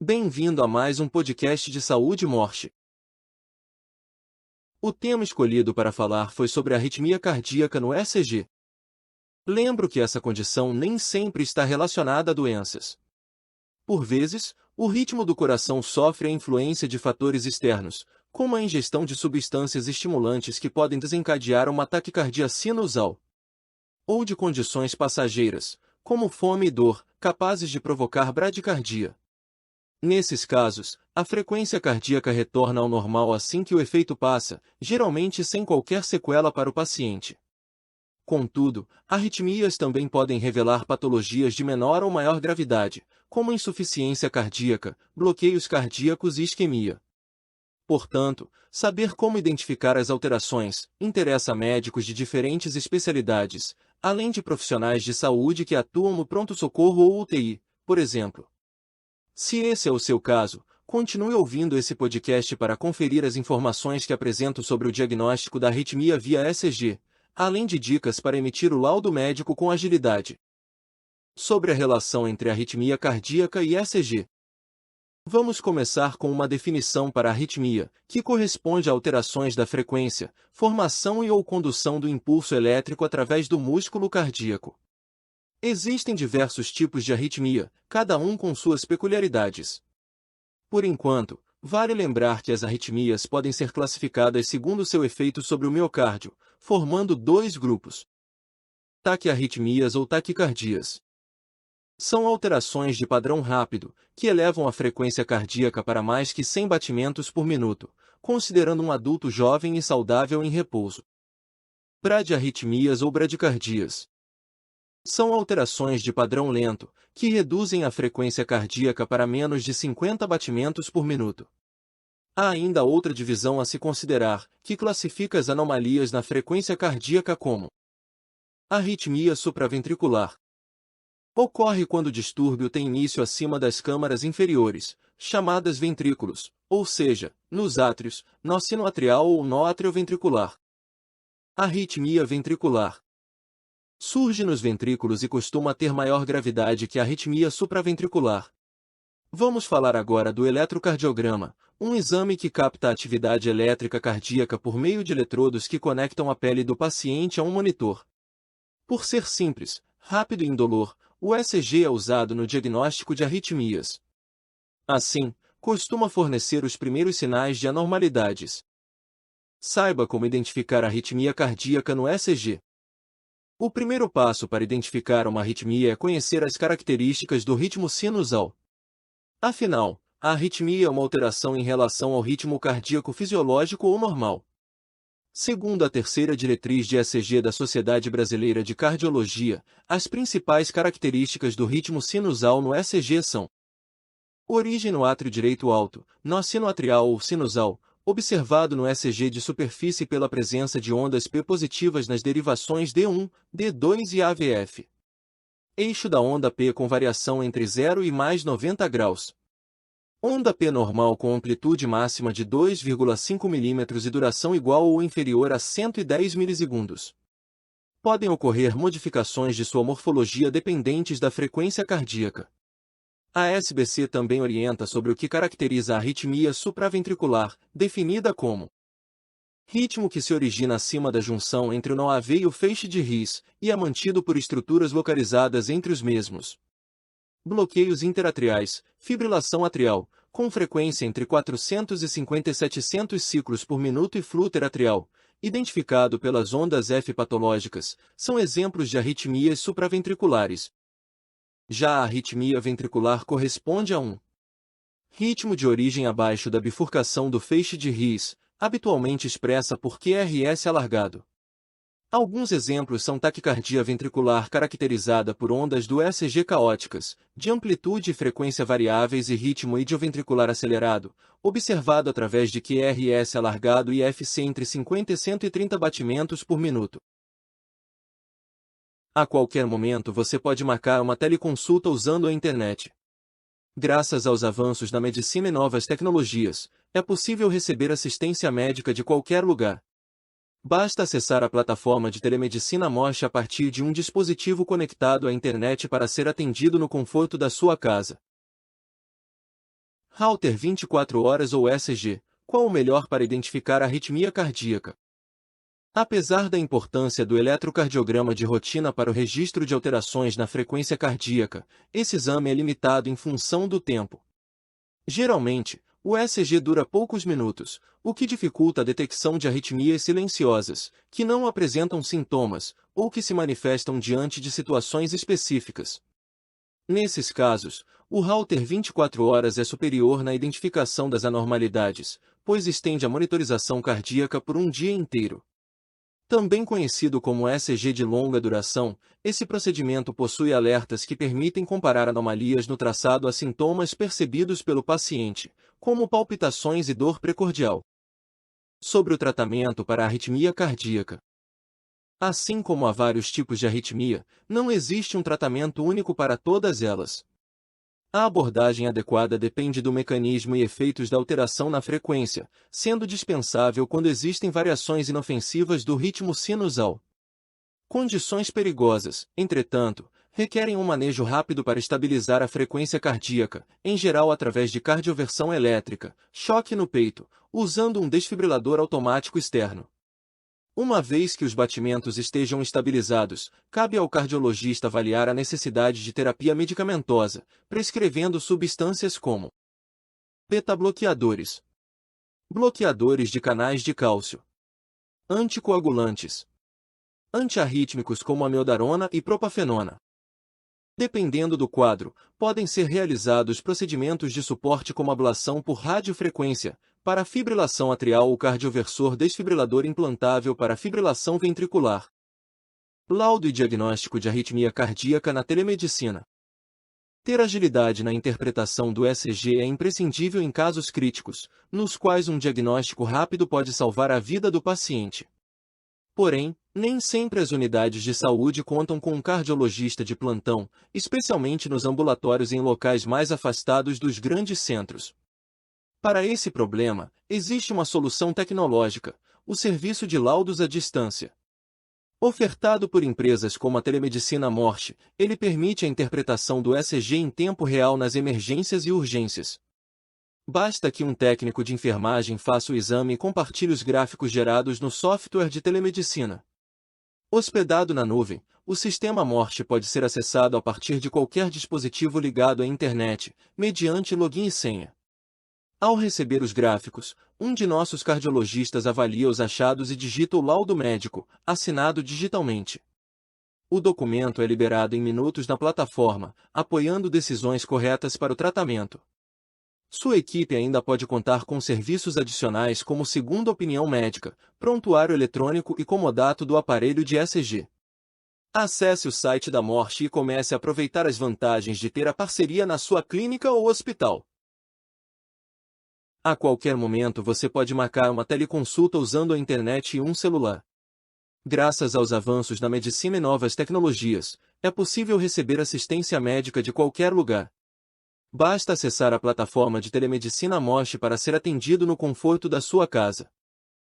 Bem-vindo a mais um podcast de saúde e morte. O tema escolhido para falar foi sobre arritmia cardíaca no ECG. Lembro que essa condição nem sempre está relacionada a doenças. Por vezes, o ritmo do coração sofre a influência de fatores externos, como a ingestão de substâncias estimulantes que podem desencadear uma taquicardia sinusal, ou de condições passageiras, como fome e dor, capazes de provocar bradicardia. Nesses casos, a frequência cardíaca retorna ao normal assim que o efeito passa, geralmente sem qualquer sequela para o paciente. Contudo, arritmias também podem revelar patologias de menor ou maior gravidade, como insuficiência cardíaca, bloqueios cardíacos e isquemia. Portanto, saber como identificar as alterações interessa a médicos de diferentes especialidades, além de profissionais de saúde que atuam no pronto-socorro ou UTI, por exemplo. Se esse é o seu caso, continue ouvindo esse podcast para conferir as informações que apresento sobre o diagnóstico da arritmia via ECG, além de dicas para emitir o laudo médico com agilidade. Sobre a relação entre arritmia cardíaca e ECG. Vamos começar com uma definição para a arritmia, que corresponde a alterações da frequência, formação e/ou condução do impulso elétrico através do músculo cardíaco. Existem diversos tipos de arritmia, cada um com suas peculiaridades. Por enquanto, vale lembrar que as arritmias podem ser classificadas segundo seu efeito sobre o miocárdio, formando dois grupos: taquiarritmias ou taquicardias. São alterações de padrão rápido, que elevam a frequência cardíaca para mais que 100 batimentos por minuto, considerando um adulto jovem e saudável em repouso. Bradiarritmias ou bradicardias. São alterações de padrão lento, que reduzem a frequência cardíaca para menos de 50 batimentos por minuto. Há ainda outra divisão a se considerar, que classifica as anomalias na frequência cardíaca como arritmia supraventricular. Ocorre quando o distúrbio tem início acima das câmaras inferiores, chamadas ventrículos, ou seja, nos átrios, nó sinoatrial ou nó atrioventricular. Arritmia ventricular. Surge nos ventrículos e costuma ter maior gravidade que a arritmia supraventricular. Vamos falar agora do eletrocardiograma, um exame que capta a atividade elétrica cardíaca por meio de eletrodos que conectam a pele do paciente a um monitor. Por ser simples, rápido e indolor, o ECG é usado no diagnóstico de arritmias. Assim, costuma fornecer os primeiros sinais de anormalidades. Saiba como identificar a arritmia cardíaca no ECG. O primeiro passo para identificar uma arritmia é conhecer as características do ritmo sinusal. Afinal, a arritmia é uma alteração em relação ao ritmo cardíaco fisiológico ou normal. Segundo a terceira diretriz de ECG da Sociedade Brasileira de Cardiologia, as principais características do ritmo sinusal no ECG são: origem no átrio direito alto, nó sinoatrial ou sinusal, observado no ECG de superfície pela presença de ondas P positivas nas derivações D1, D2 e AVF. Eixo da onda P com variação entre 0 e mais 90 graus. Onda P normal com amplitude máxima de 2,5 mm e duração igual ou inferior a 110 milissegundos. Podem ocorrer modificações de sua morfologia dependentes da frequência cardíaca. A SBC também orienta sobre o que caracteriza a arritmia supraventricular, definida como ritmo que se origina acima da junção entre o nó AV e o feixe de His, e é mantido por estruturas localizadas entre os mesmos. Bloqueios interatriais, fibrilação atrial, com frequência entre 450 e 700 ciclos por minuto e flúter atrial, identificado pelas ondas F patológicas, são exemplos de arritmias supraventriculares. Já a arritmia ventricular corresponde a um ritmo de origem abaixo da bifurcação do feixe de His, habitualmente expressa por QRS alargado. Alguns exemplos são taquicardia ventricular caracterizada por ondas do ECG caóticas, de amplitude e frequência variáveis e ritmo idioventricular acelerado, observado através de QRS alargado e FC entre 50 e 130 batimentos por minuto. A qualquer momento você pode marcar uma teleconsulta usando a internet. Graças aos avanços na medicina e novas tecnologias, é possível receber assistência médica de qualquer lugar. Basta acessar a plataforma de telemedicina Mosh a partir de um dispositivo conectado à internet para ser atendido no conforto da sua casa. Holter 24 horas ou ECG, qual o melhor para identificar a arritmia cardíaca? Apesar da importância do eletrocardiograma de rotina para o registro de alterações na frequência cardíaca, esse exame é limitado em função do tempo. Geralmente, o ECG dura poucos minutos, o que dificulta a detecção de arritmias silenciosas, que não apresentam sintomas, ou que se manifestam diante de situações específicas. Nesses casos, o Holter 24 horas é superior na identificação das anormalidades, pois estende a monitorização cardíaca por um dia inteiro. Também conhecido como ECG de longa duração, esse procedimento possui alertas que permitem comparar anomalias no traçado a sintomas percebidos pelo paciente, como palpitações e dor precordial. Sobre o tratamento para a arritmia cardíaca. Assim como há vários tipos de arritmia, não existe um tratamento único para todas elas. A abordagem adequada depende do mecanismo e efeitos da alteração na frequência, sendo dispensável quando existem variações inofensivas do ritmo sinusal. Condições perigosas, entretanto, requerem um manejo rápido para estabilizar a frequência cardíaca, em geral através de cardioversão elétrica, choque no peito, usando um desfibrilador automático externo. Uma vez que os batimentos estejam estabilizados, cabe ao cardiologista avaliar a necessidade de terapia medicamentosa, prescrevendo substâncias como beta-bloqueadores, bloqueadores de canais de cálcio, anticoagulantes, antiarrítmicos como amiodarona e propafenona. Dependendo do quadro, podem ser realizados procedimentos de suporte como ablação por radiofrequência, para fibrilação atrial ou cardioversor desfibrilador implantável para fibrilação ventricular. Laudo e diagnóstico de arritmia cardíaca na telemedicina. Ter agilidade na interpretação do ECG é imprescindível em casos críticos, nos quais um diagnóstico rápido pode salvar a vida do paciente. Porém, nem sempre as unidades de saúde contam com um cardiologista de plantão, especialmente nos ambulatórios em locais mais afastados dos grandes centros. Para esse problema, existe uma solução tecnológica, o serviço de laudos à distância. Ofertado por empresas como a Telemedicina Morte, ele permite a interpretação do ECG em tempo real nas emergências e urgências. Basta que um técnico de enfermagem faça o exame e compartilhe os gráficos gerados no software de telemedicina. Hospedado na nuvem, o sistema Morte pode ser acessado a partir de qualquer dispositivo ligado à internet, mediante login e senha. Ao receber os gráficos, um de nossos cardiologistas avalia os achados e digita o laudo médico, assinado digitalmente. O documento é liberado em minutos na plataforma, apoiando decisões corretas para o tratamento. Sua equipe ainda pode contar com serviços adicionais como segunda opinião médica, prontuário eletrônico e comodato do aparelho de ECG. Acesse o site da Morte e comece a aproveitar as vantagens de ter a parceria na sua clínica ou hospital. A qualquer momento você pode marcar uma teleconsulta usando a internet e um celular. Graças aos avanços na medicina e novas tecnologias, é possível receber assistência médica de qualquer lugar. Basta acessar a plataforma de telemedicina Morte para ser atendido no conforto da sua casa.